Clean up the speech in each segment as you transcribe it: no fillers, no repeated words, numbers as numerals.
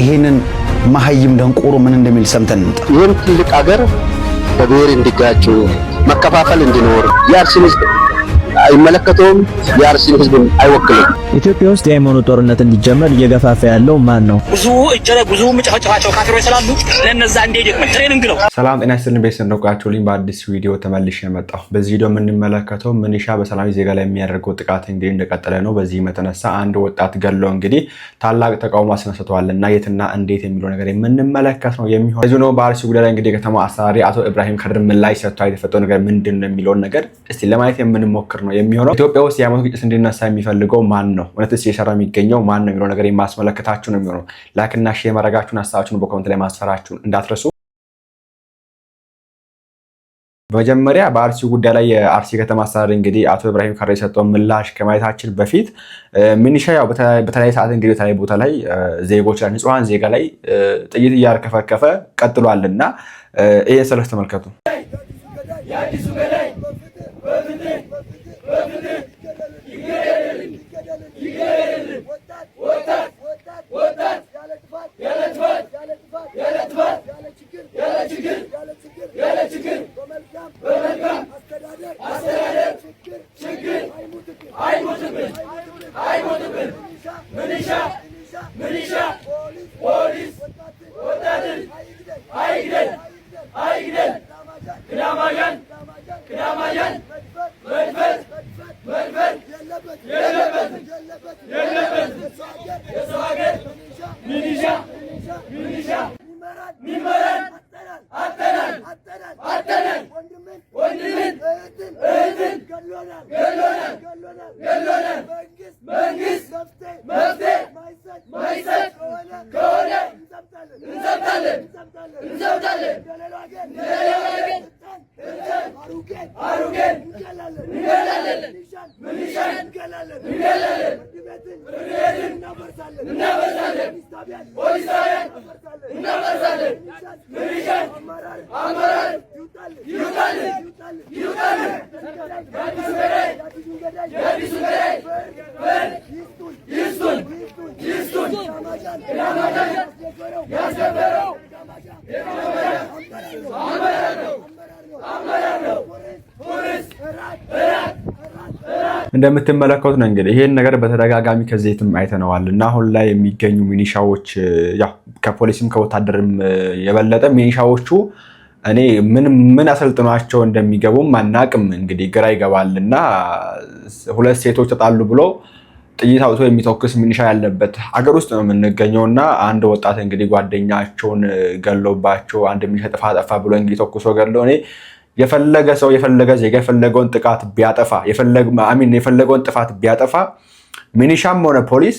ይሄንን መሀይም ደንቆሮ ምን እንደሚል ሰምተን እንጣ ይሄን ትልቅ ሀገር በብሔር እንዲጋጩ መከፋፈል እንዲኖር የአርሲን ህዝብ አይመለከተውም፣ የአርሲን ህዝብ አይወክልም። ኢትዮጵያ ውስጥ የሃይማኖት ጦርነት እንዲጀመር እየገፋፋ ያለው ማን ነው? ብዙ መጨፋጨፋቸው ካፊሮች ስላሉ ለነዛ እንደ ትሬኒንግ ነው። ሰላም ጤና ይስጥልኝ። በሰንደቃችሁልኝ በአዲስ ቪዲዮ ተመልሼ መጣሁ። በዚህ ቪዲዮ የምንመለከተው ሚሊሻ በሰላማዊ ዜጋ ላይ የሚያደርገው ጥቃት እንግዲህ እንደቀጠለ ነው። በዚህ የተነሳ አንድ ወጣት ገሎ እንግዲህ ታላቅ ተቃውሞ አስነስተዋልና የትና እንዴት የሚለው ነገር የምንመለከት ነው የሚሆነው። እዚህ ነው በአርሲ ጉዳይ ላይ እንግዲህ ከተማ አስተዳዳሪ አቶ ኢብራሂም ከድር ምላሽ ሰጥቷል። የተፈጠረው ነገር ምንድነው የሚለውን ነገር እስቲ ለማየት የምንሞክር ነው የሚሆነው። ኢትዮጵያ ውስጥ የሃይማኖት ግጭት እንዲነሳ የሚፈልገው ማን ነው? እውነትስ እየሰራ የሚገኘው ማን ነው የሚለው ነገር የማስመለከታችሁ ነው የሚሆነው። ላይክ እና ሼር ማድረጋችሁን ሀሳባችሁን በኮሜንት ላይ ማስፈራችሁን እንዳትረሱ። በመጀመሪያ በአርሲ ጉዳይ ላይ የአርሲ ከተማ አስተዳዳሪ እንግዲህ አቶ ኢብራሂም ከድር የሰጠው ምላሽ ከማየታችን በፊት ሚሊሻ ያው በተለያየ ሰዓት እንግዲህ በተለያየ ቦታ ላይ ዜጎች ላይ ንጹሃን ዜጋ ላይ ጥይት እያርከፈከፈ ቀጥሏልና ይሄን ሰለፍ ተመልከቱ። እንደምትመለከቱት ነው እንግዲህ ይሄን ነገር በተደጋጋሚ ከዚህም አይተነዋልና አሁን ላይ የሚገኙ ሚሊሻዎች ያው ከፖሊስም ከወታደርም የበለጠ ሚሊሻዎቹ እኔ ምን አሰልጥኗቸው እንደሚገቡም አናቅም። እንግዲህ ግራ ይገባልና ሁለት ሴቶች ተጣሉ ብሎ ጥይት አውጥቶ የሚተኩስ ሚሊሻ ያለበት ሀገር ውስጥ ነው የምንገኘውና አንድ ወጣት እንግዲህ ጓደኛቸውን ገሎባቸው አንድ ሚሊሻ ጥፋ ጠፋ ብሎ እንግዲህ ተኩሶ ገለው እኔ የፈለገ ሰው የፈለገ ዜጋ የፈለገውን ጥቃት ቢያጠፋ የፈለገውን ጥፋት ቢያጠፋ ሚሊሻም ሆነ ፖሊስ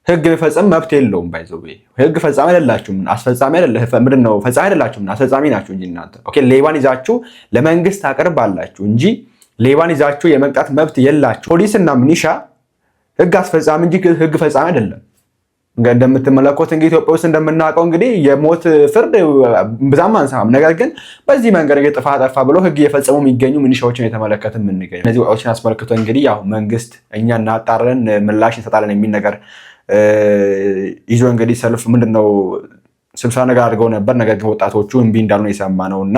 ህግ መፈጸም መብት የለውም። ባይዘው ህግ ፈጻሚ አይደላችሁም፣ አስፈጻሚ ምንድነው ፈጻሚ አይደላችሁም፣ አስፈጻሚ ናችሁ እንጂ እናንተ ኦኬ። ሌባን ይዛችሁ ለመንግስት አቀርባላችሁ እንጂ ሌባን ይዛችሁ የመቅጣት መብት የላችሁ። ፖሊስና ሚሊሻ ህግ አስፈጻሚ እንጂ ህግ ፈጻሚ አይደለም። እንደምትመለከቱት እንግዲህ ኢትዮጵያ ውስጥ እንደምናውቀው እንግዲህ የሞት ፍርድ በዛም አንሰማም። ነገር ግን በዚህ መንገድ ጥፋት ጠፋ ብሎ ህግ እየፈጸሙ የሚገኙ ሚሊሻዎችን የተመለከተ የምንገኝ እነዚህ ወጣቶችን አስመልክቶ እንግዲህ ያው መንግስት እኛ እናጣራለን ምላሽ እንሰጣለን የሚል ነገር ይዞ እንግዲህ ሰልፍ ምንድነው ስብሰባ ነገር አድርገው ነበር። ነገር ግን ወጣቶቹ እምቢ እንዳሉ ነው የሰማነውና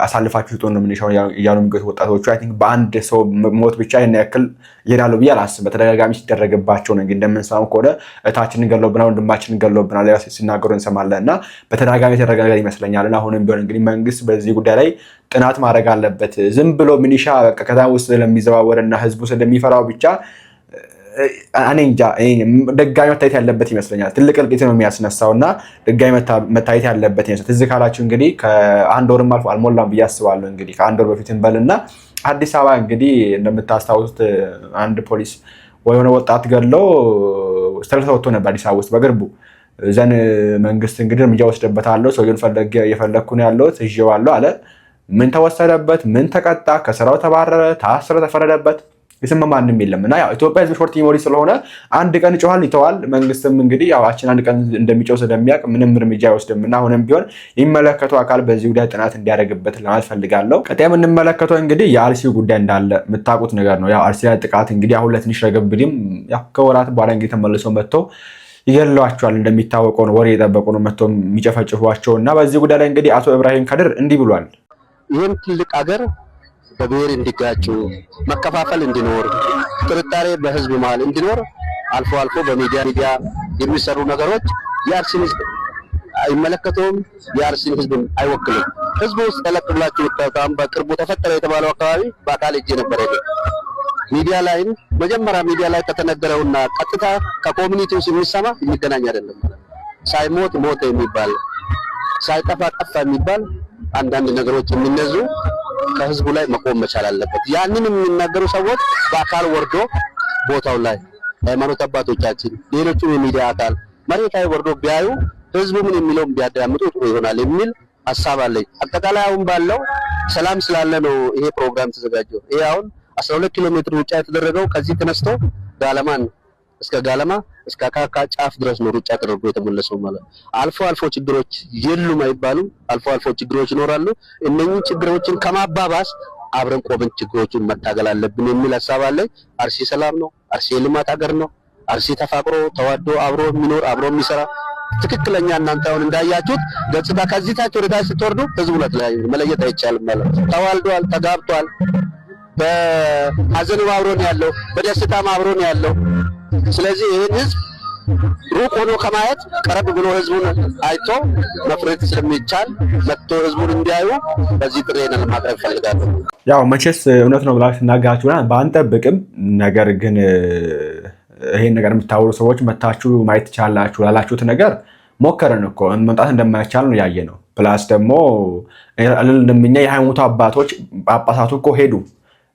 አሳልፋችሁ ስጡ ነው ሚሊሻው ያሉ የሚገኙ ወጣቶቹ አይ ቲንክ በአንድ ሰው ሞት ብቻ የነ ያክል ይራሉ ብዬ አላስብም። በተደጋጋሚ ሲደረግባቸው ነው እንግዲህ እንደምንሰማው ከሆነ እታችንን ገለውብናል፣ ወንድማችንን ገለውብናል ያው ሲናገሩ እንሰማለንና በተደጋጋሚ የተደረገ ነገር ይመስለኛልና አሁንም ቢሆን እንግዲህ መንግስት በዚህ ጉዳይ ላይ ጥናት ማድረግ አለበት። ዝም ብሎ ሚሊሻ በቃ ከተማ ውስጥ ስለሚዘዋወርና ህዝቡ ስለሚፈራው ብቻ እኔ እንጃ ደጋሚ መታየት ያለበት ይመስለኛል። ትልቅ እልቂት ነው የሚያስነሳውና ደጋሚ መታየት ያለበት ይመስላል። ትዝ ካላችሁ እንግዲህ ከአንድ ወርም አልፎ አልሞላም ብዬ አስባለሁ። እንግዲህ ከአንድ ወር በፊት እንበልና አዲስ አበባ እንግዲህ እንደምታስታውሱት አንድ ፖሊስ የሆነ ወጣት ገለው ሰልፍ ወጥቶ ነበር አዲስ አበባ ውስጥ በቅርቡ። ዘን መንግስት እንግዲህ እርምጃ ወስደበታለሁ፣ ሰውየውን የፈለግኩ ነው ያለሁት ይዤዋለሁ አለ። ምን ተወሰደበት? ምን ተቀጣ? ከስራው ተባረረ፣ ታሰረ፣ ተፈረደበት? የሰማ ማንንም የለምና ያው ኢትዮጵያ ህዝብ ሾርት ሜሞሪ ስለሆነ አንድ ቀን ጮሃል ይተዋል። መንግስትም እንግዲህ ያው አችን አንድ ቀን እንደሚጮህ ስለሚያውቅ ምንም እርምጃ አይወስድምና አሁንም ቢሆን የሚመለከተው አካል በዚህ ጉዳይ ጥናት እንዲያደርግበት ለማለት ፈልጋለሁ። ቀጣይ የምንመለከተው እንግዲህ የአርሲ ጉዳይ እንዳለ የምታውቁት ነገር ነው። ያው አርሲ ላይ ጥቃት እንግዲህ አሁን ለትንሽ ረገብድም ያው ከወራት በኋላ እንግዲህ ተመልሰው መጥተው ይገለዋቸዋል። እንደሚታወቀው ነው ወሬ የጠበቁ ነው መጥተው የሚጨፈጭፏቸው እና በዚህ ጉዳይ ላይ እንግዲህ አቶ ኢብራሂም ከድር እንዲህ ብሏል። ይህን ትልቅ አገር በብሔር እንዲጋጩ መከፋፈል እንዲኖር ጥርጣሬ በህዝብ መሃል እንዲኖር አልፎ አልፎ በሚዲያ የሚሰሩ ነገሮች የአርሲን ህዝብ አይመለከተውም፣ የአርሲን ህዝብ አይወክልም። ህዝቡ ውስጥ ተለቅብላችሁ በጣም በቅርቡ ተፈጠረ የተባለው አካባቢ በአካል እጄ ነበር። ሚዲያ ላይ መጀመሪያ ሚዲያ ላይ ከተነገረውና ቀጥታ ከኮሚኒቲው ሲሰማ የሚገናኝ አይደለም። ሳይሞት ሞተ የሚባል ሳይጠፋ ጠፋ የሚባል አንዳንድ ነገሮች የሚነዙ ከህዝቡ ላይ መቆም መቻል አለበት። ያንን የሚናገሩ ሰዎች በአካል ወርዶ ቦታው ላይ ሃይማኖት አባቶቻችን፣ ሌሎችም የሚዲያ አካል መሬት ላይ ወርዶ ቢያዩ ህዝቡ ምን የሚለውን ቢያዳምጡ ጥሩ ይሆናል የሚል ሐሳብ አለኝ። አጠቃላይ አሁን ባለው ሰላም ስላለ ነው ይሄ ፕሮግራም ተዘጋጀው። ይሄ አሁን 12 ኪሎ ሜትር ሩጫ የተደረገው ከዚህ ተነስቶ ጋለማን እስከ ጋለማ እስከ ካካ ጫፍ ድረስ ነው ሩጫ ተደርጎ የተመለሰው ማለት። አልፎ አልፎ ችግሮች የሉም አይባሉም። አልፎ አልፎ ችግሮች ይኖራሉ። እነኚህ ችግሮችን ከማባባስ አብረን ቆመን ችግሮችን መታገል አለብን የሚል ሐሳብ አለኝ። አርሲ ሰላም ነው። አርሲ የልማት ሀገር ነው። አርሲ ተፋቅሮ ተዋዶ አብሮ የሚኖር አብሮ የሚሰራ ትክክለኛ እናንተ አሁን እንዳያችሁት ገጽታ ከዚህ ታች ወደ ታች ስትወርዱ ህዝቡ መለየት አይቻልም ማለት። ተዋልዷል፣ ተጋብቷል። በሐዘኑ አብሮን ያለው በደስታም አብሮን ያለው። ስለዚህ ይሄን ህዝብ ሩቅ ሆኖ ከማየት ቀረብ ብሎ ህዝቡን አይቶ መፍረድ ስለሚቻል መጥቶ ህዝቡን እንዲያዩ በዚህ ጥሬን ለማቅረብ ፈልጋለሁ። ያው መቼስ እውነት ነው ብላችሁ ተናግራችሁና ባንጠብቅም ነገር ግን ይሄን ነገር የምታወሩ ሰዎች መታችሁ ማየት ትችላላችሁ ያላችሁት ነገር ሞከረን እኮ መምጣት እንደማይቻል ነው ያየነው። ፕላስ ደግሞ እንደምኛ የሃይማኖት አባቶች ጳጳሳቱ እኮ ሄዱ።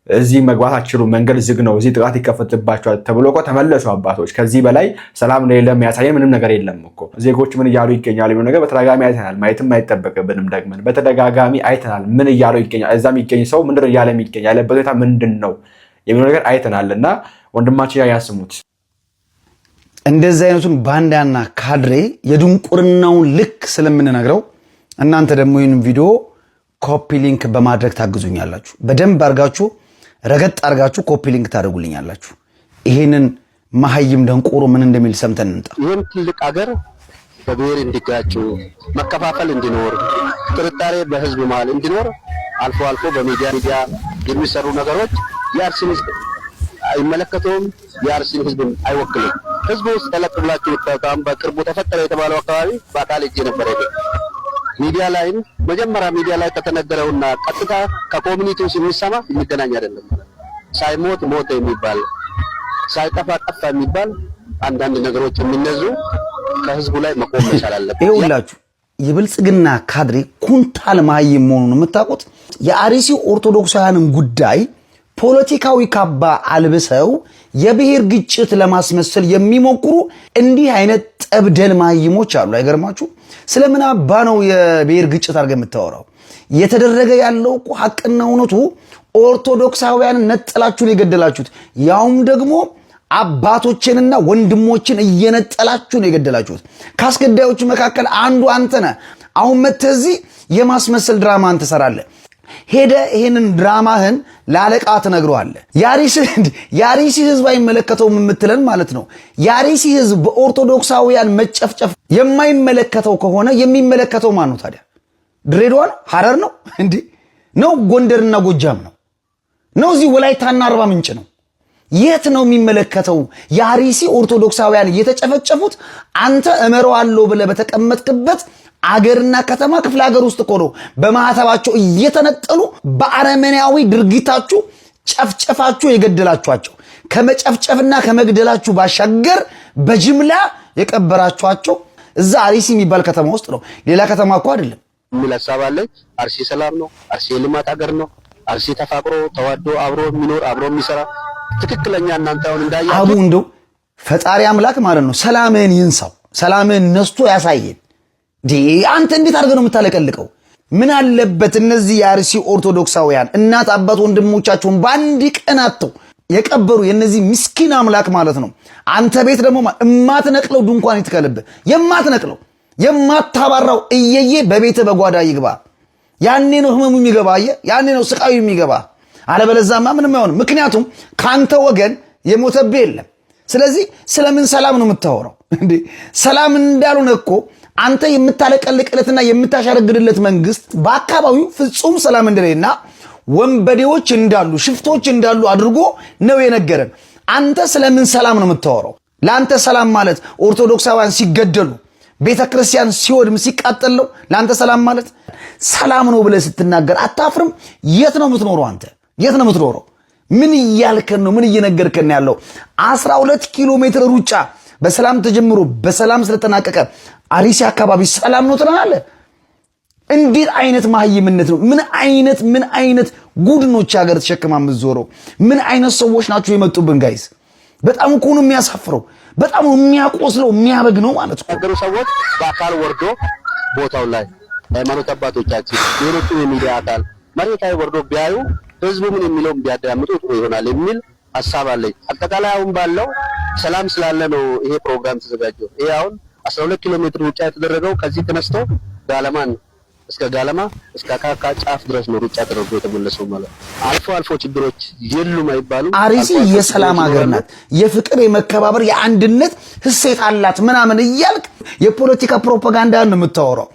እዚህ መግባት አትችሉም፣ መንገድ ዝግ ነው፣ እዚህ ጥቃት ይከፈትባቸዋል ተብሎ እኮ ተመለሱ አባቶች። ከዚህ በላይ ሰላም እንደሌለ የሚያሳየን ምንም ነገር የለም እኮ። ዜጎች ምን እያሉ ይገኛሉ የሚለው ነገር በተደጋጋሚ አይተናል። ማየትም አይጠበቅብንም ደግመን በተደጋጋሚ አይተናል። ምን እያሉ ይገኛል፣ እዛ የሚገኝ ሰው ምንድነው እያለ የሚገኝ ያለበት ሁኔታ ምንድን ነው የሚለው ነገር አይተናል። እና ወንድማችን ያስሙት እንደዚህ አይነቱን ባንዳና ካድሬ የድንቁርናውን ልክ ስለምንነግረው እናንተ ደግሞ ይህን ቪዲዮ ኮፒ ሊንክ በማድረግ ታግዙኛላችሁ። በደንብ አድርጋችሁ ረገጥ አድርጋችሁ ኮፒ ሊንክ ታደርጉልኛላችሁ። ይሄንን መሀይም ደንቆሮ ምን እንደሚል ሰምተን እንጣ። ይህን ትልቅ አገር በብሔር እንዲጋጩ መከፋፈል እንዲኖር ጥርጣሬ በህዝብ መሃል እንዲኖር አልፎ አልፎ በሚዲያ የሚሰሩ ነገሮች የአርሲን ህዝብ አይመለከተውም፣ የአርሲን ህዝብ አይወክልም። ህዝቡ ውስጥ ተለቅብላችሁ በጣም በቅርቡ ተፈጠረ የተባለው አካባቢ በአካል እጄ ነበር። ሚዲያ ላይ መጀመሪያ ሚዲያ ላይ ከተነገረውና ቀጥታ ከኮሚኒቲው ሲሰማ የሚገናኝ አይደለም። ሳይሞት ሞተ የሚባል ሳይጠፋ ጠፋ የሚባል አንዳንድ ነገሮች የሚነዙ ከህዝቡ ላይ መቆም መቻል አለበት። ይኸውላችሁ የብልጽግና ካድሬ ኩንታል መሀይም መሆኑን የምታውቁት የአርሲ ኦርቶዶክሳውያንን ጉዳይ ፖለቲካዊ ካባ አልብሰው የብሔር ግጭት ለማስመሰል የሚሞክሩ እንዲህ አይነት ጠብደል መሀይሞች አሉ። አይገርማችሁ? ስለምን አባ ነው የብሔር ግጭት አድርገህ የምታወራው? የተደረገ ያለው እኮ ሐቅና እውነቱ ኦርቶዶክሳውያን ነጠላችሁን የገደላችሁት፣ ያውም ደግሞ አባቶችንና ወንድሞችን እየነጠላችሁ ነው የገደላችሁት። ካስገዳዮቹ መካከል አንዱ አንተ ነህ። አሁን መተህ እዚህ የማስመሰል ድራማ አንተ ሰራለህ። ሄደ ይሄንን ድራማህን ላለቃ ትነግረዋለህ። የአርሲ ህዝብ አይመለከተውም የምትለን ማለት ነው። የአርሲ ህዝብ በኦርቶዶክሳውያን መጨፍጨፍ የማይመለከተው ከሆነ የሚመለከተው ማን ነው ታዲያ? ድሬዳዋ ነው? ሐረር ነው? እንዴ ነው? ጎንደርና ጎጃም ነው? ነው እዚህ ወላይታና አርባ ምንጭ ነው? የት ነው የሚመለከተው? የአርሲ ኦርቶዶክሳውያን እየተጨፈጨፉት አንተ እመረዋለሁ ብለህ በተቀመጥክበት አገርና ከተማ ክፍለ ሀገር ውስጥ እኮ ነው በማህተባቸው እየተነጠሉ በአረመኔያዊ ድርጊታችሁ ጨፍጨፋችሁ የገደላችኋቸው። ከመጨፍጨፍና ከመግደላችሁ ባሻገር በጅምላ የቀበራችኋቸው እዛ አርሲ የሚባል ከተማ ውስጥ ነው። ሌላ ከተማ እኮ አይደለም። የሚል ሐሳብ አለኝ። አርሲ ሰላም ነው። አርሲ የልማት ሀገር ነው። አርሲ ተፋቅሮ ተዋዶ አብሮ የሚኖር አብሮ የሚሰራ ትክክለኛ እናንተ አሁን እንዳያችሁ አቡ እንደው ፈጣሪ አምላክ ማለት ነው ሰላምን ይንሳው፣ ሰላምን ነስቶ ያሳየን። አንተ እንዴት አድርገህ ነው የምታለቀልቀው? ምን አለበት እነዚህ የአርሲ ኦርቶዶክሳውያን እናት አባት ወንድሞቻቸውን በአንድ ቀን አጥተው የቀበሩ የነዚህ ምስኪን አምላክ ማለት ነው። አንተ ቤት ደግሞ እማትነቅለው ድንኳን ይትከልብ የማትነቅለው የማታባራው እየየ በቤተ በጓዳ ይግባ። ያኔ ነው ህመሙ የሚገባ ያኔ ነው ስቃዩ የሚገባ። አለበለዛማ ምንም አይሆንም። ምክንያቱም ካንተ ወገን የሞተብህ የለም። ስለዚህ ስለምን ሰላም ነው የምታወራው እንዴ? ሰላም እንዳልሆነ እኮ አንተ የምታለቀልቅለትና የምታሻረግድለት መንግስት በአካባቢው ፍጹም ሰላም እንደሌለና ወንበዴዎች እንዳሉ ሽፍቶች እንዳሉ አድርጎ ነው የነገረን። አንተ ስለምን ሰላም ነው የምታወራው? ለአንተ ሰላም ማለት ኦርቶዶክሳውያን ሲገደሉ ቤተክርስቲያን ሲወድም ሲቃጠል ነው ለአንተ ሰላም ማለት? ሰላም ነው ብለህ ስትናገር አታፍርም? የት ነው የምትኖረው አንተ? የት ነው የምትኖረው? ምን እያልከን ነው? ምን እየነገርከን ያለው? 12 ኪሎ ሜትር ሩጫ በሰላም ተጀምሮ በሰላም ስለተናቀቀ አርሲ አካባቢ ሰላም ነው ትላለህ? እንዴት አይነት ማህይምነት ነው? ምን አይነት ጉድኖች ሀገር ተሸክማ የምትዞረው? ምን አይነት ሰዎች ናቸው የመጡብን ጋይስ? በጣም እኮ ነው የሚያሳፍረው። በጣም ነው የሚያቆስለው የሚያበግነው ማለት ነው። ነገሩ ሰዎች በአካል ወርዶ ቦታው ላይ ሃይማኖት አባቶቻችን ሌሎቹ የሚዲያ አካል መሬት ላይ ወርዶ ቢያዩ ህዝቡ ምን የሚለውን ቢያዳምጡ ጥሩ ይሆናል የሚል ሐሳብ አለኝ። አጠቃላይ አሁን ባለው ሰላም ስላለ ነው ይሄ ፕሮግራም ተዘጋጀው። ይሄ አሁን 12 ኪሎ ሜትር ሩጫ የተደረገው ከዚህ ተነስቶ ጋለማን እስከ ጋለማ እስከ ካካ ጫፍ ድረስ ነው ሩጫ ተደርጎ የተመለሰው ማለት። አልፎ ችግሮች የሉም አይባሉም። አርሲ የሰላም ሀገር ናት። የፍቅር የመከባበር የአንድነት ህሴት አላት ምናምን እያልክ የፖለቲካ ፕሮፓጋንዳ ነው የምታወራው።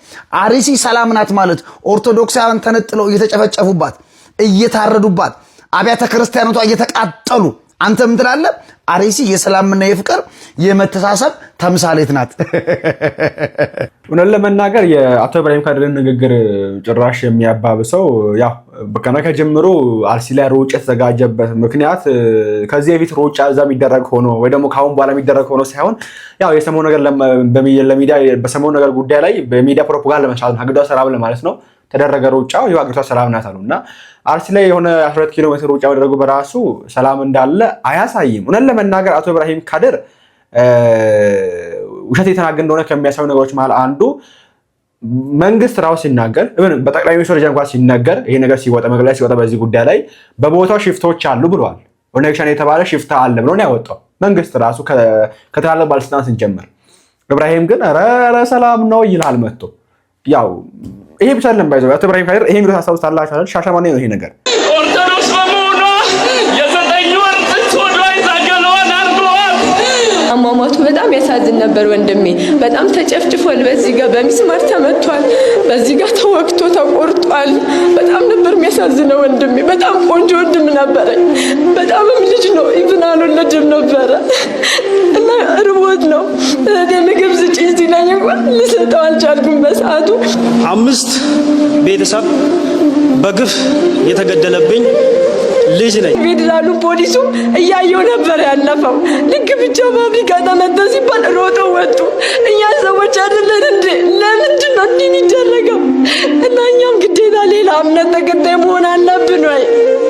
አርሲ ሰላም ናት ማለት ኦርቶዶክሳውያን ተነጥለው እየተጨፈጨፉባት እየታረዱባት አብያተ ክርስቲያናቷ እየተቃጠሉ አንተ ምን ትላለህ? አርሲ የሰላምና የፍቅር የመተሳሰብ ተምሳሌት ናት። እውነት ለመናገር የአቶ ኢብራሂም ካድርን ንግግር ጭራሽ የሚያባብሰው ያው በከና ከጀምሮ አርሲ ላይ ሩጫ የተዘጋጀበት ምክንያት ከዚህ በፊት ሩጫ እዛ የሚደረግ ሆኖ ወይ ደግሞ ካሁን በኋላ የሚደረግ ሆኖ ሳይሆን ያው የሰሞኑ ነገር ለሚዲያ በሰሞኑ ነገር ጉዳይ ላይ በሚዲያ ፕሮፓጋንዳ ለመስራት ነው። ሀገሪቷ ሰላም ለማለት ነው ተደረገ ሩጫው። ይሄ ሀገሪቷ ሰላም ናት አሉና አርሲ ላይ የሆነ 12 ኪሎ ሜትር ሩጫ ማድረጉ በራሱ ሰላም እንዳለ አያሳይም። እውነት ለመናገር አቶ ኢብራሂም ካድር ውሸት የተናገረ እንደሆነ ከሚያሳዩ ነገሮች መሃል አንዱ መንግስት ራሱ ሲናገር በጠቅላይ ሚኒስትር ደረጃ እንኳን ሲናገር ይሄ ነገር ሲወጣ መግለጫ ሲወጣ በዚህ ጉዳይ ላይ በቦታው ሽፍቶች አሉ ብለዋል። ኦነግሻን የተባለ ሽፍታ አለ ብሎ ነው ያወጣው መንግስት ራሱ ከተላለ ባለስልጣን ስንጀምር። ኢብራሂም ግን ኧረ ሰላም ነው ይላል መጥቶ። ያው ይሄ ብቻ አይደለም ባይዘው አቶ ኢብራሂም ካድር ይሄን ቪዲዮ ታስታውሳላችሁ አይደል? ሻሸመኔ ነው ይሄ ነገር ኦርቶዶክስ በመሆኗ የ9 ወር ጽንስ ወዷ ይዛገለዋል አርገዋል። አሟሟቱ በጣም ያሳዝን ነበር ወንድሜ። በጣም ተጨፍጭፏል። በዚህ ጋር በሚስማር ተመቷል። በዚህ ጋር ተወግቶ ተቆርጧል። በጣም ነበር የሚያሳዝነው ወንድሜ። በጣም ቆንጆ ወንድም ነበረኝ። በጣምም ልጅ ነው ኢቭናሉ ልጅም ነበረ እና ርቦት ነው ምግብ ስጪኝ ሲለኝ እንኳን ልሰጠው አልቻልኩም በሰዓቱ። 5 ቤተሰብ በግፍ የተገደለብኝ ልጅ ነኝ። ፌዴራሉ ፖሊሱ እያየው ነበር ያለፈው። ልክ ብቻ ፋብሪካ ተመታ ሲባል ሮጦ ወጡ። እኛ ሰዎች አይደለን እንዴ? ለምንድን ነው እንዲህ የሚደረገው? እና እኛም ግዴታ ሌላ እምነት ተከታይ መሆን አለብን ወይ?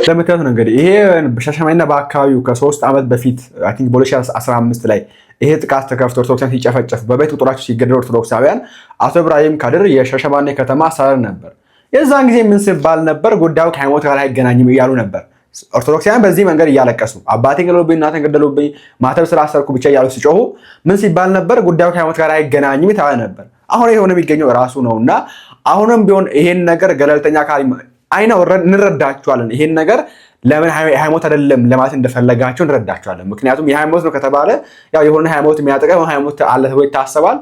ለምክንያቱ ነው እንግዲህ ይሄ በሻሸመኔና በአካባቢው ከ3 ዓመት በፊት አይ ቲንክ በ2015 ላይ ይሄ ጥቃት ተከፍቶ ኦርቶዶክሳውያን ሲጨፈጨፉ በቤት ቁጥራቸው ሲገደሉ ኦርቶዶክሳውያን አቶ ኢብራሂም ካድር የሻሸመኔ ከተማ አስተዳዳሪ ነበር። የዛን ጊዜ ምን ሲባል ነበር? ጉዳዩ ከሃይማኖት ጋር አይገናኝም እያሉ ነበር። ኦርቶዶክሳውያን በዚህ መንገድ እያለቀሱ አባቴን ገደሉብኝ እናቴን ገደሉብኝ ማተብ ስላሰርኩ ብቻ እያሉ ሲጮሁ ምን ሲባል ነበር? ጉዳዩ ከሃይማኖት ጋር አይገናኝም ተባለ ነበር። አሁን የሆነ የሚገኘው ራሱ ነውና አሁንም ቢሆን ይሄን ነገር ገለልተኛ አካል አይነው እንረዳቸዋለን። ይሄን ነገር ለምን ሃይማኖት አይደለም ለማለት እንደፈለጋቸው እንረዳቸዋለን። ምክንያቱም የሃይማኖት ነው ከተባለ ያው የሆነ ሃይማኖት የሚያጠቃ ሃይማኖት አለ ተብሎ ይታሰባል።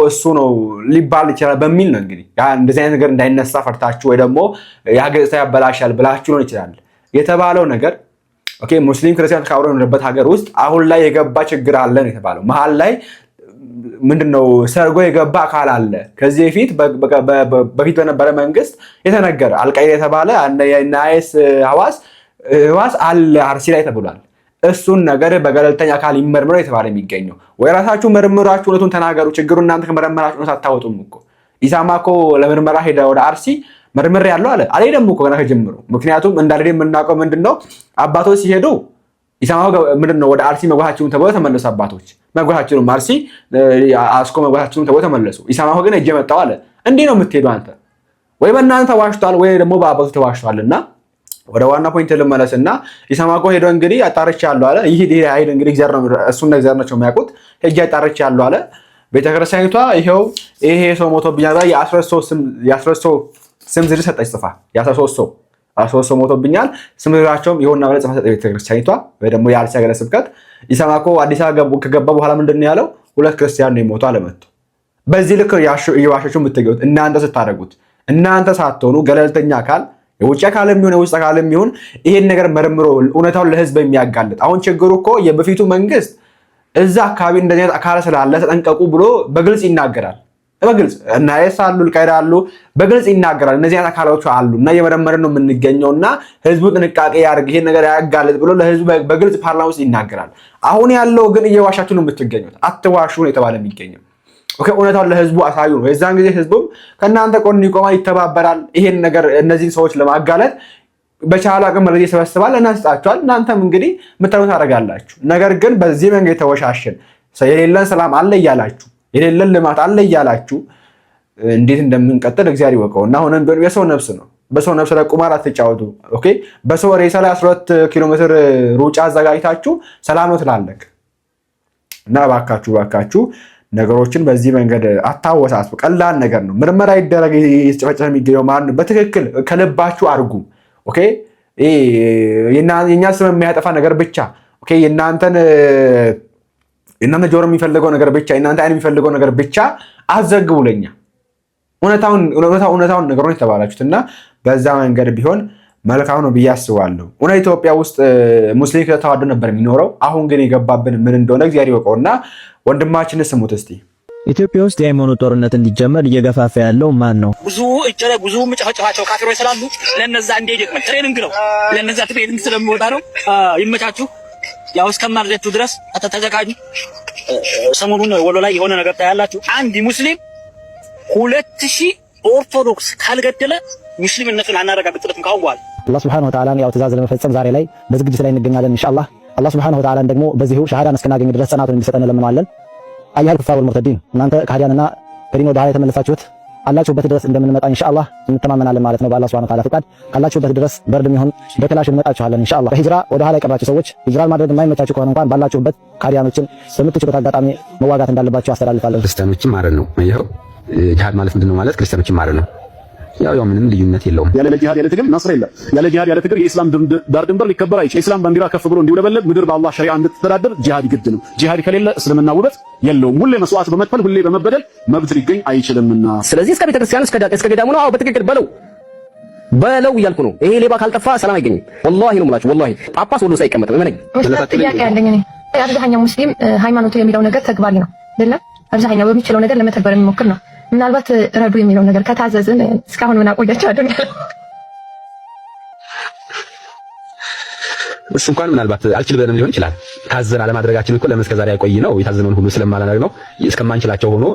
እሱ ነው ሊባል ይችላል በሚል ነው እንግዲህ እንደዚህ አይነት ነገር እንዳይነሳ ፈርታችሁ ወይ ደግሞ ያገጽታ ያበላሻል ብላችሁ ነው ይችላል የተባለው ነገር። ኦኬ ሙስሊም ክርስቲያን ተካብሮ የነበረበት ሀገር ውስጥ አሁን ላይ የገባ ችግር አለ ነው የተባለው። መሀል ላይ ምንድነው ሰርጎ የገባ አካል አለ። ከዚህ በፊት በነበረ መንግስት የተነገረ አልቃይዳ የተባለ ናይስ ህዋስ አለ አርሲ ላይ ተብሏል። እሱን ነገር በገለልተኛ አካል ይመርምረው የተባለ የሚገኘው ወይ ራሳችሁ መርምራችሁ እውነቱን ተናገሩ። ችግሩ እናንተ ከመረመራችሁ ነው አታወጡም እኮ። ኢሳማ እኮ ለምርመራ ሄደ ወደ አርሲ መርምር ያለው አለ አልሄደም እኮ ገና ከጀምሮ። ምክንያቱም እንዳልሄደ የምናውቀው ምንድነው አባቶች ሲሄዱ ኢሳማ ምንድነው ወደ አርሲ መጓታችሁን ተብሎ ተመለሱ። አባቶች መጓታችሁን አርሲ አስኮ መጓታችሁን ተብሎ ተመለሱ። ኢሳማ ግን እጄ መጣው አለ። እንዴ ነው የምትሄዱ አንተ? ወይ በእናንተ ተዋሽቷል ወይ ደግሞ በአባቶች ተዋሽቷልና ወደ ዋና ፖይንት ልመለስና ኢሰማኮ ሄዶ እንግዲህ አጣርቻለሁ አለ። ይሄ ኃይል እንግዲህ እግዚአብሔር ነው እሱን እግዚአብሔር ነው የሚያውቁት። ሄጄ አጣርቻለሁ አለ። ቤተክርስቲያኒቷ ይሄው ይሄ ሰው ሞቶብኛል የ13 ሰው ስም ዝርዝር ሰጠች ጽፋ የ13 ሰው ሞቶብኛል ስም ዝርዝራቸውም ይሁንና ብለ ጽፋ ሰጠች ቤተክርስቲያኒቷ ወይ ደግሞ የአርሲ ሀገረ ስብከት። ኢሰማኮ አዲስ አበባ ከገባ በኋላ ምንድነው ያለው? 2 ክርስቲያን ነው የሞቱ አለመጡ። በዚህ ልክ እየዋሻችሁ የምትገኙት እናንተ ስታደርጉት እናንተ ሳትሆኑ ገለልተኛ አካል የውጭ አካልም ይሁን የውስጥ አካልም ይሁን ይሄን ነገር መርምሮ እውነታውን ለህዝብ የሚያጋልጥ አሁን ችግሩ እኮ የበፊቱ መንግስት እዛ አካባቢ እንደዚህ አይነት አካል ስላለ ተጠንቀቁ ብሎ በግልጽ ይናገራል። በግልጽ እና ያሳሉ ልቀይራሉ በግልጽ ይናገራል። እነዚህ አይነት አካላዎች አሉ እና የመረመረ ነው የምንገኘውና ህዝቡ ጥንቃቄ ያርግ ይሄን ነገር ያጋልጥ ብሎ ለህዝቡ በግልጽ ፓርላማ ውስጥ ይናገራል። አሁን ያለው ግን እየዋሻችሁ ነው የምትገኙት። አትዋሹ ነው የተባለ የሚገኘው። ኦኬ እውነታውን ለህዝቡ አሳዩ ነው። የዛን ጊዜ ህዝቡም ከእናንተ ቆን ይቆማል፣ ይተባበራል። ይሄን ነገር እነዚህ ሰዎች ለማጋለጥ በቻለ አቅም መረጃ ይሰበስባል እና ይሰጣቸዋል። እናንተም እንግዲህ የምታዩት ታደርጋላችሁ። ነገር ግን በዚህ መንገድ የተወሻሸን የሌለን ሰላም አለ እያላችሁ የሌለን ልማት አለ እያላችሁ እንዴት እንደምንቀጥል እግዚአብሔር ይወቀው እና አሁንም ቢሆን የሰው ነፍስ ነው። በሰው ነፍስ ላይ ቁማር አትጫወቱ። ኦኬ በሰው ሬሳ ላይ 12 ኪሎ ሜትር ሩጫ አዘጋጅታችሁ ሰላም ነው ትላለቅ እና ባካችሁ ነገሮችን በዚህ መንገድ አታወሳስቡ። ቀላል ነገር ነው። ምርመራ ይደረግ የተጨፈጨፈ የሚገኘው ማለት ነው። በትክክል ከልባችሁ አድርጉ። ኦኬ የኛ ስም የሚያጠፋ ነገር ብቻ ኦኬ የእናንተ ጆሮ የሚፈልገው ነገር ብቻ የእናንተ አይን የሚፈልገው ነገር ብቻ አዘግቡ። ለኛ እውነታውን ነገሮች የተባላችሁትና በዛ መንገድ ቢሆን መልካም ነው ብዬ አስባለሁ። እውነት ኢትዮጵያ ውስጥ ሙስሊም ተዋዶ ነበር የሚኖረው። አሁን ግን የገባብን ምን እንደሆነ እግዚአብሔር ይወቀውና ወንድማችን ስሙት እስቲ። ኢትዮጵያ ውስጥ የሃይማኖት ጦርነት እንዲጀመር እየገፋፋ ያለው ማን ነው? ብዙ መጨፈጨፋቸው ካፊሮች ስላሉ ለነዛ እንደይደቅመን ትሬኒንግ ነው። ለነዛ ትሬኒንግ ስለሚወጣ ነው። ይመቻችሁ። ያው እስከማርጀቱ ድረስ ተዘጋጁ። ሰሞኑን ወሎ ላይ የሆነ ነገር ታያላችሁ። አንድ ሙስሊም 2000 ኦርቶዶክስ ካልገደለ ሙስሊምነቱን አናረጋግጥለትም ካሁን በኋላ። አላህ Subhanahu Wa Ta'ala ያው ትእዛዝ ለመፈጸም ዛሬ ላይ በዝግጅት ላይ እንገኛለን ኢንሻአላህ። አላህ Subhanahu Wa Ta'ala ደግሞ በዚሁ ሸሃዳን እስከናገኝ ድረስ ጽናቱን እንዲሰጠን ለምንዋለን። አያል ኩፋር ወልሙርተዲን እናንተ ከሃዲያንና ከዲን ወደ ኋላ የተመለሳችሁት አላችሁበት ድረስ እንደምንመጣ ኢንሻአላህ እንተማመናለን ማለት ነው። በአላህ Subhanahu Wa Ta'ala ፍቃድ ካላችሁበት ድረስ በርድም ይሁን በክላሽ እንመጣችኋለን ኢንሻአላህ። በሂጅራ ወደ ኋላ የቀራችሁ ሰዎች ሂጅራን ማድረግ የማይመቻችሁ ከሆነ እንኳን ባላችሁበት ከሃዲያኖችን በምትችሉት አጋጣሚ መዋጋት እንዳለባችሁ አስተላልፋለሁ። ክርስቲያኖችን ማለት ነው። ይሄው ጂሃድ ማለት ምንድነው ማለት ክርስቲያኖችን ማለት ነው። ያው ምንም ልዩነት የለውም። ያለ ጂሃድ ያለ ትግል ነስር የለም። ያለ ጂሃድ ያለ ትግል የኢስላም ዳር ድንበር ሊከበር አይችልም። የኢስላም ባንዲራ ከፍ ብሎ እንዲውለበለብ ምድር በአላህ ሸሪዓ እንድትተዳደር ጂሃድ ግድ ነው። ጂሃድ ከሌለ እስልምና ውበት የለውም። ሁሌ መስዋዕት በመክፈል ሁሌ በመበደል መብት ሊገኝ አይችልምና ስለዚህ እስከ ቤተክርስቲያን እስከ ገዳሙ ነው። አዎ በትክክል በለው እያልኩ ነው። ይሄ ሌባ ካልጠፋ ሰላም አይገኝም። ወላሂ ነው የምላችሁ። ወላሂ ጳጳስ ወሎ ሳይቀመጥ ምን ጥያቄ ያለኝ እኔ አብዛኛው ሙስሊም ሃይማኖቱ የሚለው ነገር ተግባሪ ነው አይደለም። አብዛኛው በሚችለው ነገር ለመተግበር የሚሞክር ነው። ምናልባት ረዱ የሚለው ነገር ከታዘዝን እስካሁን ምን አቆያቸው አይደለም። እሱ እንኳን ምናልባት አልችል ብለን ሊሆን ይችላል። ታዘን አለማድረጋችን እኮ ለምን እስከዛሬ ያቆይ ነው። የታዘነውን ሁሉ ስለማላደርግ ነው። እስከማንችላቸው ሆኖ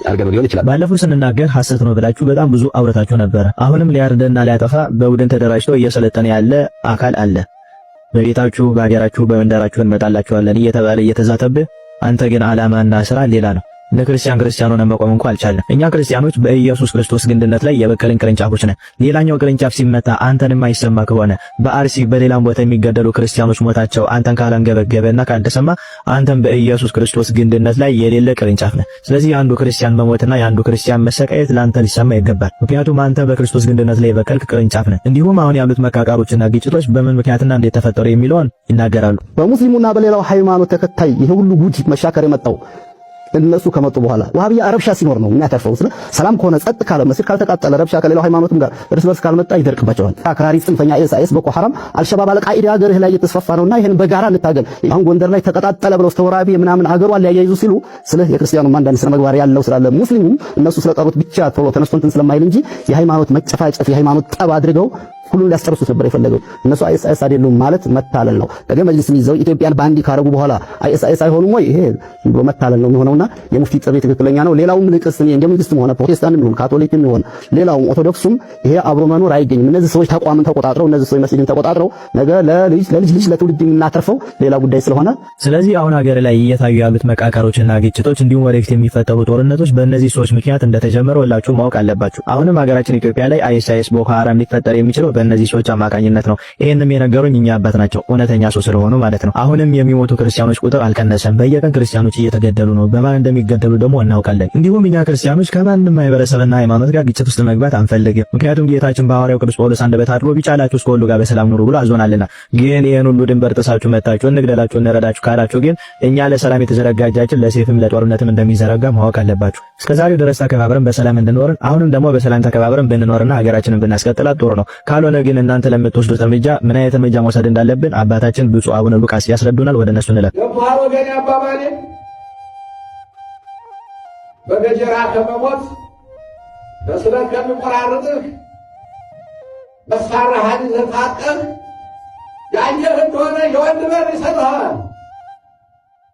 አርገን ሊሆን ይችላል። ባለፈው ስንናገር ሐሰት ነው ብላችሁ በጣም ብዙ አውርታችሁ ነበረ። አሁንም ሊያርደና ሊያጠፋ በቡድን ተደራጅቶ እየሰለጠነ ያለ አካል አለ። በቤታችሁ፣ በአገራችሁ፣ በመንደራችሁ እንመጣላችኋለን እየተባለ እየተዛተብህ አንተ ግን ዓላማና ስራ ሌላ ነው። ለክርስቲያን ሆነን መቆም እንኳን አልቻለም። እኛ ክርስቲያኖች በኢየሱስ ክርስቶስ ግንድነት ላይ የበቀልን ቅርንጫፎች ነን። ሌላኛው ቅርንጫፍ ሲመታ አንተን የማይሰማ ከሆነ በአርሲ በሌላም ቦታ የሚገደሉ ክርስቲያኖች ሞታቸው አንተን ካላንገበገበና ካልተሰማ አንተን በኢየሱስ ክርስቶስ ግንድነት ላይ የሌለ ቅርንጫፍ ነህ። ስለዚህ የአንዱ ክርስቲያን መሞትና የአንዱ ክርስቲያን መሰቃየት ለአንተ ሊሰማ ይገባል። ምክንያቱም አንተ በክርስቶስ ግንድነት ላይ የበቀልክ ቅርንጫፍ ነህ። እንዲሁም አሁን ያሉት መቃቃሮችና ግጭቶች በምን ምክንያትና እንዴት ተፈጠሩ የሚለውን ይናገራሉ። በሙስሊሙና በሌላው ሃይማኖት ተከታይ ይሄ ሁሉ ጉድ መሻከር የመጣው እነሱ ከመጡ በኋላ ዋሃብያ ረብሻ ሲኖር ነው የሚያተርፈው። ሰላም ከሆነ ጸጥ ካለ መስጊድ ካልተቃጠለ ረብሻ ከሌላው ሃይማኖትም ጋር እርስ በርስ ካልመጣ ይደርቅባቸዋል። አክራሪ ጽንፈኛ ኤስአይኤስ፣ ቦኮ ሐራም፣ አልሸባብ፣ አልቃኢዳ ሀገርህ ላይ እየተስፋፋ ነውና ይሄን በጋራ እንታገል። አሁን ጎንደር ላይ ተቀጣጠለ ብለው ተወራቢ ምናምን ሀገሯን ሊያያይዙ ሲሉ ስለ የክርስቲያኑ አንዳንድ ስነ ምግባር ያለው ስላለ ሙስሊሙ እነሱ ስለጠሩት ብቻ ቶሎ ተነስቶ እንትን ስለማይል እንጂ የሃይማኖት መጨፋጨፍ የሃይማኖት ጠብ አድርገው ሁሉን ሊያስጨርሱት ነበር የፈለገው። እነሱ አይኤስአይኤስ አይደሉም ማለት መታለል ነው። ከገ መጅሊስ ይዘው ኢትዮጵያን ባንዲ ካረጉ በኋላ አይኤስአይኤስ አይሆኑም ወይ? ይሄ ብሎ መታለል ነው የሚሆነውና የሙፍቲ ጥሪ ትክክለኛ ነው። ሌላውም ልቅስ እንደ መንግስትም ሆነ ፕሮቴስታንትም ሆነ ካቶሊክም ሆነ ሌላውም ኦርቶዶክሱም ይሄ አብሮ መኖር አይገኝም። እነዚህ ሰዎች ተቋምን ተቆጣጥረው እነዚህ ሰዎች መስጊድን ተቆጣጥረው ነገ ለልጅ ለትውልድ የምናተርፈው ሌላ ጉዳይ ስለሆነ ስለዚህ አሁን ሀገር ላይ እየታዩ ያሉት መቃቃሮችና ግጭቶች እንዲሁም ወደፊት የሚፈጠሩ ጦርነቶች በእነዚህ ሰዎች ምክንያት እንደተጀመረ ሁላችሁ ማወቅ አለባችሁ። አሁንም ሀገራችን ኢትዮጵያ ላይ አይኤስአይኤስ ቦኮ ሐራም ሊፈጠር የሚችለው በእነዚህ ሰዎች አማካኝነት ነው። ይሄንም የነገሩኝ እኛ አባት ናቸው፣ እውነተኛ ሰው ስለሆኑ ማለት ነው። አሁንም የሚሞቱ ክርስቲያኖች ቁጥር አልቀነሰም። በየቀን ክርስቲያኖች እየተገደሉ ነው። በማን እንደሚገደሉ ደግሞ እናውቃለን። እንዲሁም እኛ ክርስቲያኖች ከማንም ማህበረሰብና ሃይማኖት ጋር ግጭት ውስጥ መግባት አንፈልግም። ምክንያቱም ጌታችን በሐዋርያው ቅዱስ ጳውሎስ አንደበት አድሮ ቢቻላችሁ እስከ ሁሉ ጋር በሰላም ኑሩ ብሎ አዞናልና። ግን ይሄን ሁሉ ድንበር ጥሳችሁ መጣችሁ እንግደላችሁ እንረዳችሁ ካላችሁ ግን እኛ ለሰላም የተዘረጋ እጃችን ለሰይፍም ለጦርነትም እንደሚዘረጋ ማወቅ አለባችሁ። እስከዛሬው ድረስ ተከባብረን በሰላም እንድንኖርን አሁንም ደግሞ በሰላም ተከባብረን ብንኖርና ሀገራችንን ብናስቀጥላት ጥሩ ነው። ካልሆነ ግን እናንተ ለምትወስዱት እርምጃ ምን አይነት እርምጃ መውሰድ እንዳለብን አባታችን ብፁዕ አቡነ ሉቃስ ያስረዱናል። ወደ እነሱ እንለፍ። ወገኔ አባባሌ በገጀራ ከመሞት በስለት ከሚቆራርጥህ መስፋራህን ዘታቀህ ያየህ እንደሆነ የወንድ በር ይሰጥሃል።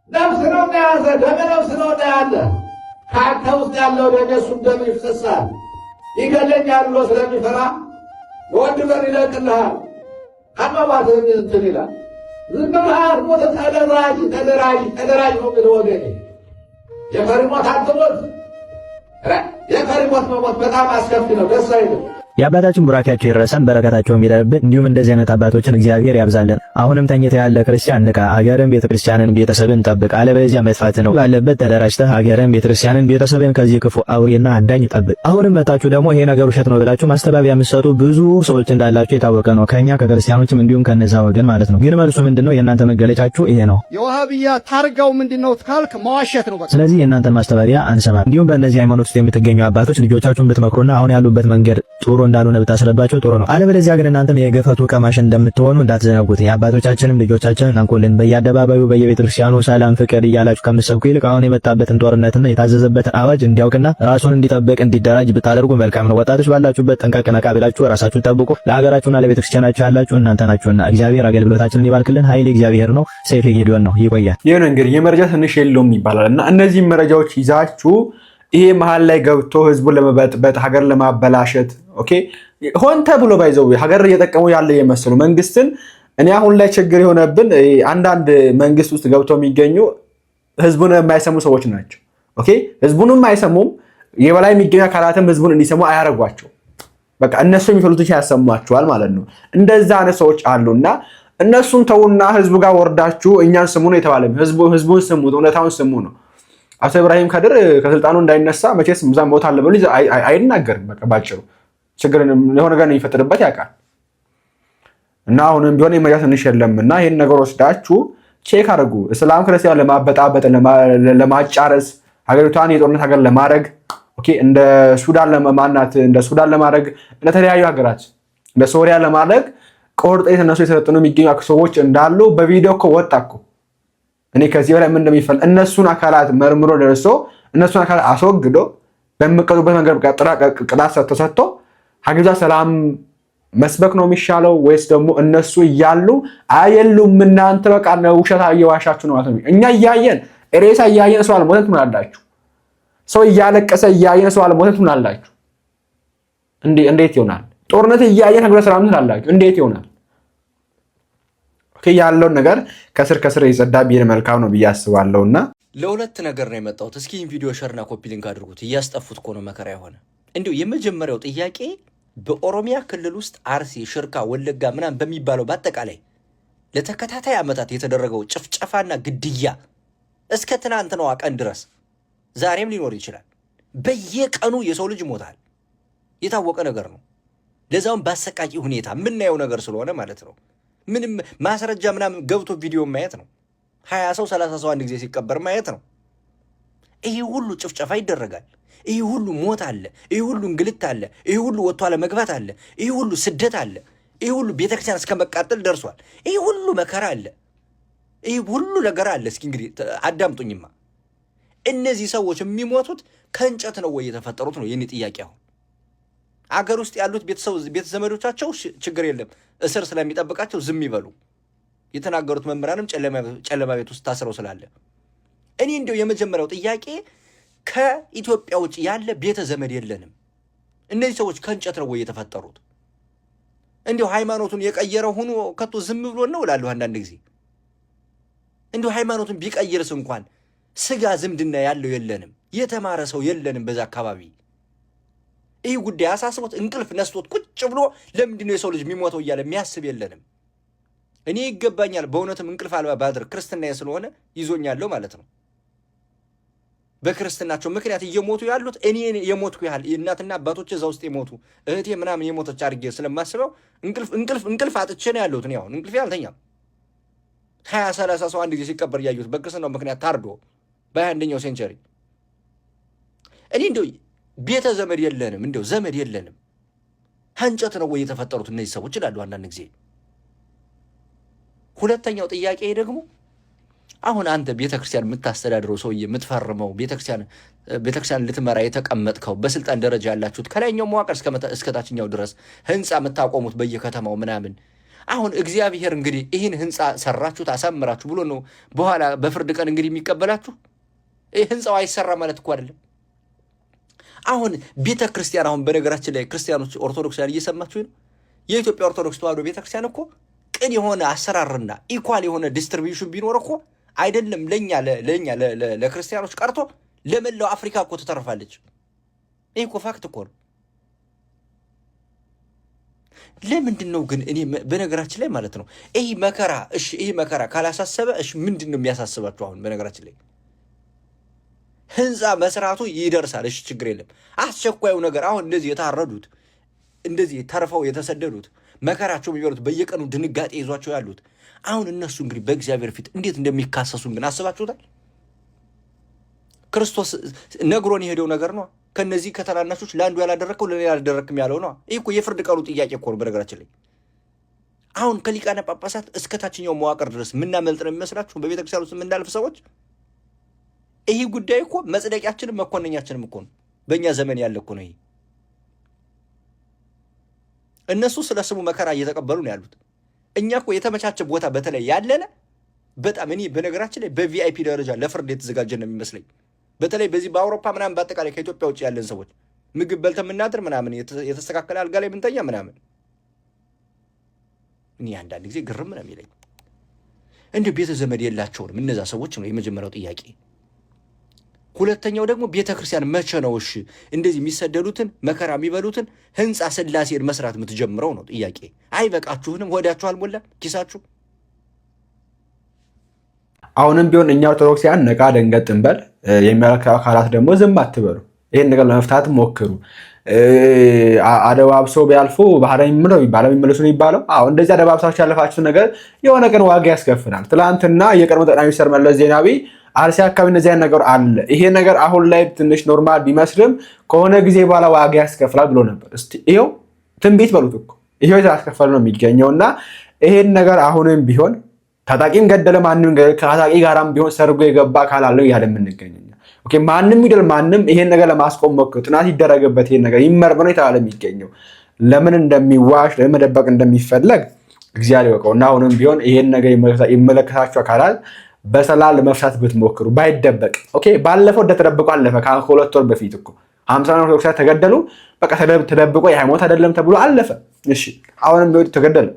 ነፍስ ነው እንደያዘ ደመ ነፍስ ነው እንደያለ ከአንተ ውስጥ ያለው ደም የእሱም ደም ይፈሳል። ይገለኛል ብሎ ስለሚፈራ የወንድ በር ይለቅልሃል። አሟሟትህን እንትን ይላል። ዝም ብለህ አትሞት። ተደራጅ ነው የሚለው ወገኔ። የፈሪ ሞት አትሞት። የፈሪ ሞት መሞት በጣም አስከፊ ነው፣ ደስ አይልም። የአባታችን ቡራኪያቸው ይረሳን፣ በረከታቸውም ይደርብን። እንዲሁም እንደዚህ አይነት አባቶችን እግዚአብሔር ያብዛልን። አሁንም ተኝተ ያለ ክርስቲያን ንቃ፣ አገርን፣ ቤተክርስቲያንን፣ ቤተሰብን ጠብቅ። አለበለዚያ መጥፋት ነው። ባለበት ተደራጅተህ አገርን፣ ቤተክርስቲያንን፣ ቤተሰብን ከዚህ ክፉ አውሬና አዳኝ ጠብቅ። አሁንም መጣችሁ ደግሞ ይሄ ነገር ውሸት ነው ብላችሁ ማስተባበያ የምትሰጡ ብዙ ሰዎች እንዳላችሁ የታወቀ ነው፣ ከኛ ከክርስቲያኖችም እንዲሁም ከነዛ ወገን ማለት ነው። ግን መልሱ ምንድነው? የእናንተ መገለጫችሁ ይሄ ነው። የዋሃብያ ታርጋው ምንድነው ካልክ መዋሸት ነው። ስለዚህ የእናንተ ማስተባበያ አንሰማም። እንዲሁም በእነዚህ ሃይማኖት ውስጥ የምትገኙ አባቶች ልጆቻችሁን ብትመክሩና አሁን ያሉበት መንገድ ጥሩ እንዳልሆነ ብታስረዷቸው ጥሩ ነው። አለበለዚያ ግን እናንተም የገፈቱ ቀማሽ እንደምትሆኑ እንዳትዘነጉት። የአባቶቻችንም ልጆቻችንን አንቆልን በየአደባባዩ በየቤተክርስቲያኑ ሰላም ፍቅር እያላችሁ ከምትሰብኩ ይልቅ አሁን የመጣበትን ጦርነትና የታዘዘበትን አዋጅ እንዲያውቅና ራሱን እንዲጠብቅ እንዲደራጅ ብታደርጉ መልካም ነው። ወጣቶች ባላችሁበት ጠንቀቅ ነቃ ብላችሁ ራሳችሁን ጠብቁ። ለሀገራችሁና ለቤተክርስቲያናችሁ ያላችሁ እናንተ ናችሁና እግዚአብሔር አገልግሎታችንን ይባርክልን። ኃይል እግዚአብሔር ነው፣ ሰይፍ ጌዲዮን ነው። ይቆያል። ይሄን እንግዲህ የመረጃ ትንሽ የለውም ይባላል እና እነዚህ መረጃዎች ይዛችሁ ይሄ መሃል ላይ ገብቶ ህዝቡን ለመበጥበጥ ሀገር ለማበላሸት ኦኬ ሆን ተብሎ ባይዘው ሀገር እየጠቀሙ ያለ የመሰሉ መንግስትን እኔ አሁን ላይ ችግር የሆነብን አንዳንድ መንግስት ውስጥ ገብተው የሚገኙ ህዝቡን የማይሰሙ ሰዎች ናቸው። ኦኬ ህዝቡንም አይሰሙም። የበላይ የሚገኙ አካላትም ህዝቡን እንዲሰሙ አያረጓቸው። በቃ እነሱ የሚፈልጉትን ያሰሟቸዋል ማለት ነው። እንደዛ አይነት ሰዎች አሉና እነሱን ተውና ህዝቡ ጋር ወርዳችሁ እኛን ስሙ ነው የተባለ። ህዝቡን ስሙ፣ እውነታውን ስሙ ነው። አቶ ኢብራሂም ከድር ከስልጣኑ እንዳይነሳ መቼስ ምዛም ቦታ አለ ብሎ አይናገርም። በቃ ባጭሩ ችግር የሆነ ነገር ይፈጥርበት ያውቃል። እና አሁንም ቢሆን የመጃ ትንሽ የለምና ይሄን ነገር ወስዳችሁ ቼክ አድርጉ። እስላም ክርስቲያን ለማበጣበጥ ለማጫረስ ሀገሪቷን የጦርነት ሀገር ለማድረግ ኦኬ እንደ ሱዳን ለማድረግ እንደ ተለያዩ ሀገራት እንደ ሶሪያ ለማድረግ ቆርጦ የተነሱ የሰለጠኑ የሚገኙ ሰዎች እንዳሉ በቪዲዮ እኮ ወጣ እኮ። እኔ ከዚህ በላይ ምን እንደሚፈልግ እነሱን አካላት መርምሮ ደርሶ እነሱን አካላት አስወግዶ በሚቀጡበት መንገድ ቅጣት ተሰጥቶ ሀገሪቷ ሰላም መስበክ ነው የሚሻለው ወይስ ደግሞ እነሱ እያሉ አየሉም እናንተ በቃ ነው ውሸት እየዋሻችሁ ነው ማለት ነው? እኛ እያየን ሬሳ እያየን ሰው አልሞተም ትላላችሁ። ሰው እያለቀሰ እያየን ሰው አልሞተም ትላላችሁ። እንዴት ይሆናል? ጦርነት እያየን ሀገር ሰላም ትላላችሁ። እንዴት ይሆናል? ኦኬ ያለውን ነገር ከስር የጸዳ ቢል መልካም ነው ብዬ አስባለሁና ለሁለት ነገር ነው የመጣሁት። እስኪ ቪዲዮ ሸርና ኮፒ ሊንክ አድርጉት። እያስጠፉት እኮ ነው መከራ የሆነ። እንዲሁ የመጀመሪያው ጥያቄ በኦሮሚያ ክልል ውስጥ አርሲ፣ ሽርካ፣ ወለጋ ምናምን በሚባለው በአጠቃላይ ለተከታታይ ዓመታት የተደረገው ጭፍጨፋና ግድያ እስከ ትናንትናዋ ቀን ድረስ ዛሬም ሊኖር ይችላል። በየቀኑ የሰው ልጅ ሞታል። የታወቀ ነገር ነው። ለዛውም በአሰቃቂ ሁኔታ የምናየው ነገር ስለሆነ ማለት ነው። ምንም ማስረጃ ምናምን ገብቶ ቪዲዮ ማየት ነው። 20 ሰው 30 ሰው አንድ ጊዜ ሲቀበር ማየት ነው። ይሄ ሁሉ ጭፍጨፋ ይደረጋል። ይሄ ሁሉ ሞት አለ። ይሄ ሁሉ እንግልት አለ። ይሄ ሁሉ ወጥቶ አለመግባት አለ። ይሄ ሁሉ ስደት አለ። ይሄ ሁሉ ቤተክርስቲያን እስከ መቃጠል ደርሷል። ይሄ ሁሉ መከራ አለ። ይሄ ሁሉ ነገር አለ። እስኪ እንግዲህ አዳምጡኝማ። እነዚህ ሰዎች የሚሞቱት ከእንጨት ነው ወይ የተፈጠሩት ነው የኔ ጥያቄ። አሁን አገር ውስጥ ያሉት ቤተ ዘመዶቻቸው ችግር የለም እስር ስለሚጠብቃቸው ዝም ይበሉ። የተናገሩት መምህራንም ጨለማ ቤት ውስጥ ታስረው ስላለ እኔ እንደው የመጀመሪያው ጥያቄ ከኢትዮጵያ ውጭ ያለ ቤተ ዘመድ የለንም። እነዚህ ሰዎች ከእንጨት ነው ወይ የተፈጠሩት? እንዲሁ ሃይማኖቱን የቀየረ ሆኖ ከቶ ዝም ብሎ ነው እላለሁ አንዳንድ ጊዜ። እንዲሁ ሃይማኖቱን ቢቀይርስ እንኳን ስጋ ዝምድና ያለው የለንም። የተማረ ሰው የለንም በዛ አካባቢ። ይህ ጉዳይ አሳስቦት እንቅልፍ ነስቶት ቁጭ ብሎ ለምንድነው የሰው ልጅ የሚሞተው እያለ የሚያስብ የለንም። እኔ ይገባኛል በእውነትም እንቅልፍ አልባ ባድር ክርስትናዬ ስለሆነ ይዞኛል ማለት ነው። በክርስትናቸው ምክንያት እየሞቱ ያሉት እኔ የሞትኩ ያህል እናትና አባቶች እዛ ውስጥ የሞቱ እህቴ ምናምን የሞተች አድርጌ ስለማስበው እንቅልፍ አጥቼ ነው ያለሁት። እኔ አሁን እንቅልፌ አልተኛም። 20-30 ሰው አንድ ጊዜ ሲቀበር እያየሁት በክርስትናው ምክንያት ታርዶ በ21ኛው ሴንቸሪ እኔ እንደው ቤተ ዘመድ የለንም፣ እንደው ዘመድ የለንም። እንጨት ነው ወይ የተፈጠሩት እነዚህ ሰዎች ይላሉ አንዳንድ ጊዜ። ሁለተኛው ጥያቄ ደግሞ አሁን አንተ ቤተክርስቲያን የምታስተዳድረው ሰውዬ የምትፈርመው ቤተክርስቲያን ልትመራ የተቀመጥከው በስልጣን ደረጃ ያላችሁት ከላይኛው መዋቅር እስከ ታችኛው ድረስ ህንፃ የምታቆሙት በየከተማው ምናምን አሁን እግዚአብሔር እንግዲህ ይህን ህንፃ ሰራችሁት አሳምራችሁ ብሎ ነው በኋላ በፍርድ ቀን እንግዲህ የሚቀበላችሁ። ይህ ህንፃው አይሰራ ማለት እኮ አይደለም። አሁን ቤተክርስቲያን አሁን በነገራችን ላይ ክርስቲያኖች ኦርቶዶክሳውያን እየሰማችሁ ነው። የኢትዮጵያ ኦርቶዶክስ ተዋሕዶ ቤተክርስቲያን እኮ ቅን የሆነ አሰራርና ኢኳል የሆነ ዲስትሪቢዩሽን ቢኖር እኮ አይደለም ለኛ ለክርስቲያኖች ቀርቶ ለመላው አፍሪካ እኮ ትተርፋለች። ይሄ እኮ ፋክት እኮ ነው። ለምንድን ነው ግን እኔ በነገራችን ላይ ማለት ነው ይሄ መከራ ካላሳሰበ ምንድን ነው የሚያሳስባችሁ? አሁን በነገራችን ላይ ህንፃ መስራቱ ይደርሳል፣ ችግር የለም። አስቸኳዩ ነገር አሁን እንደዚህ የታረዱት እንደዚህ ተርፈው የተሰደዱት መከራቸው የሚበሉት በየቀኑ ድንጋጤ ይዟቸው ያሉት አሁን እነሱ እንግዲህ በእግዚአብሔር ፊት እንዴት እንደሚካሰሱ ግን አስባችሁታል? ክርስቶስ ነግሮን የሄደው ነገር ነው። ከነዚህ ከተናናሾች ለአንዱ ያላደረከው ለሌላ ያላደረክም ያለው ነው። ይህ እኮ የፍርድ ቀኑ ጥያቄ እኮ ነው። በነገራችን ላይ አሁን ከሊቃነ ጳጳሳት እስከ ታችኛው መዋቅር ድረስ ምናመልጥ ነው የሚመስላችሁ? በቤተክርስቲያን ውስጥ የምናልፍ ሰዎች ይህ ጉዳይ እኮ መጽደቂያችንም መኮንኛችንም እኮ ነው። በእኛ ዘመን ያለ እኮ ነው ይሄ። እነሱ ስለ ስሙ መከራ እየተቀበሉ ነው ያሉት። እኛ እኮ የተመቻቸ ቦታ በተለይ ያለነ በጣም እኔ በነገራችን ላይ በቪአይፒ ደረጃ ለፍርድ የተዘጋጀ ነው የሚመስለኝ። በተለይ በዚህ በአውሮፓ ምናምን በአጠቃላይ ከኢትዮጵያ ውጭ ያለን ሰዎች ምግብ በልተን የምናድር ምናምን የተስተካከለ አልጋ ላይ ምንተኛ ምናምን እኔ አንዳንድ ጊዜ ግርም ነው የሚለኝ። እንዲሁ ቤተ ዘመድ የላቸውም እነዛ ሰዎች ነው የመጀመሪያው ጥያቄ። ሁለተኛው ደግሞ ቤተ ክርስቲያን መቼ ነው እንደዚህ የሚሰደዱትን መከራ የሚበሉትን ህንፃ ስላሴን መስራት የምትጀምረው ነው ጥያቄ። አይበቃችሁንም? ወዳችሁ አልሞላም ኪሳችሁ? አሁንም ቢሆን እኛ ኦርቶዶክሳውያን ነቃ ደንገጥ እንበል። የሚያረካው አካላት ደግሞ ዝም አትበሉ። ይሄን ነገር ለመፍታት ሞክሩ። አደባብሶ ቢያልፉ ባህራ የሚምለው ይባላል የሚመለሱ ነው ይባላል። አዎ እንደዚህ አደባብሳችሁ ያለፋችሁ ነገር የሆነ ቀን ዋጋ ያስከፍላል። ትላንትና የቀድሞ ጠቅላይ ሚኒስትር መለስ ዜናዊ አርሲ አካባቢ እንደዚህ አይነት ነገር አለ፣ ይሄ ነገር አሁን ላይ ትንሽ ኖርማል ቢመስልም ከሆነ ጊዜ በኋላ ዋጋ ያስከፍላል ብሎ ነበር። እስቲ ይሄው ትንቢት በሉት እኮ ይሄው ያስከፍላል ነው የሚገኘውና ይሄን ነገር አሁንም ቢሆን ታጣቂም ገደለ ማንም ከታጣቂ ጋራም ቢሆን ሰርጎ የገባ አካል አለው ያለ የምንገኘው። ኦኬ ማንም ይደል ማንም ይሄን ነገር ለማስቆም ሞክሩ፣ ጥናት ይደረግበት፣ ይሄን ነገር ይመርመር ነው የተባለ የሚገኘው። ለምን እንደሚዋሽ ለምን መደበቅ እንደሚፈለግ እግዚአብሔር ያውቀው። እና አሁንም ቢሆን ይሄን ነገር ይመለከታቸው አካላት በሰላም ለመፍታት ብትሞክሩ ባይደበቅ። ኦኬ ባለፈው እንደተደበቁ አለፈ። ከሁለት ወር በፊት እኮ 50 ኦርቶዶክሳውያን ተገደሉ። በቃ ተደብቆ የሃይማኖት አይደለም ተብሎ አለፈ። እሺ አሁንም ቢሆን ተገደለ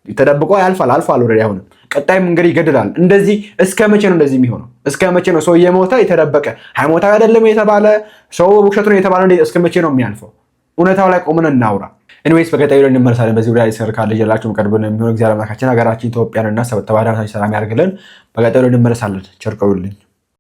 ተደብቆ ያልፋል ኦልሬዲ። አሁንም ቀጣይም እንግዲህ ይገድላል። እንደዚህ እስከ መቼ ነው እንደዚህ የሚሆነው? እስከ መቼ ነው ሰው እየሞተ የተደበቀ ሃይማኖታዊ አይደለም የተባለ ሰው ውሸት ነው የተባለ እስከ መቼ ነው የሚያልፈው? እውነታው ላይ ቆመን እናውራ። ኤኒዌይስ በቀጣዩ ላይ እንመለሳለን። በዚህ ላይ ሰር ካለ ይላችሁ መቀርብ ነው የሚሆነው። እግዚአብሔር አምላካችን ሀገራችን ኢትዮጵያንና ተባዳናችን ሰላም ያርግልን። በቀጣዩ ላይ እንመለሳለን። ቸር ቆዩልኝ።